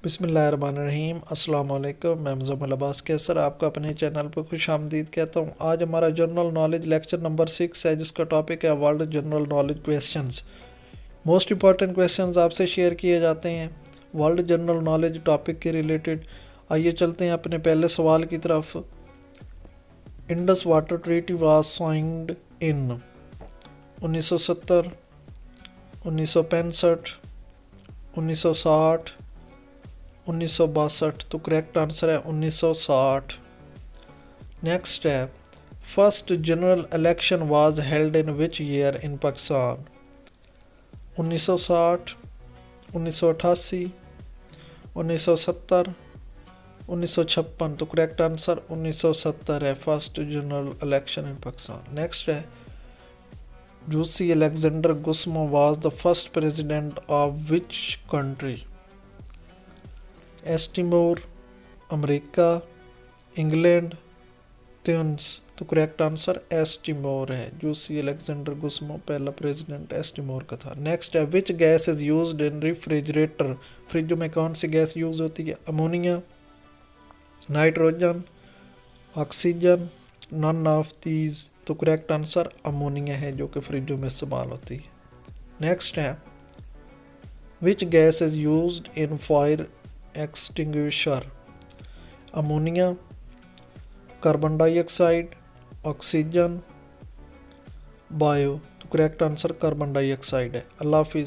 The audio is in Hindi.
बिस्मिल्लाहिर्रहमानिर्रहीम अस्सलाम वालेकुम। मैं ppsc सर आपका अपने चैनल पर खुश आमदीद कहता हूँ। आज हमारा जनरल नॉलेज लेक्चर नंबर 6 है, जिसका टॉपिक है world general knowledge questions. Most important questions आपसे शेयर किए जाते हैं वर्ल्ड जनरल नॉलेज टॉपिक के रिलेटेड। आइए चलते हैं अपने पहले सवाल की तरफ। Indus water treaty was signed in 1970, 1965, 1960, 1962। तो करेक्ट आंसर है 1960। नेक्स्ट है first general election was held in which year in Pakistan? 1960, 1988, 1970, 1956। तो करेक्ट आंसर 1970 है, first general election in Pakistan. Next है Jose Alexander Gusmao was the first president of which country? East Timor, America, England, Tunis. तो करेक्ट आंसर एस्टिमोर है। जूसी अलेक्जेंडर गुस्मो पहला प्रेसिडेंट एस्टिमोर का था। नेक्स्ट है which gas is used in refrigerator? फ्रिजों में कौन सी गैस यूज होती है? Ammonia, nitrogen, oxygen, none of these. तो करेक्ट आंसर अमोनिया है, जो कि फ्रिजों में इस्तेमाल होती है। नेक्स्ट है which gas is used in fire extinguisher? Ammonia, carbon dioxide, oxygen, bio. तो करेक्ट आंसर कार्बन डाइऑक्साइड है। अल्लाह हाफिज़।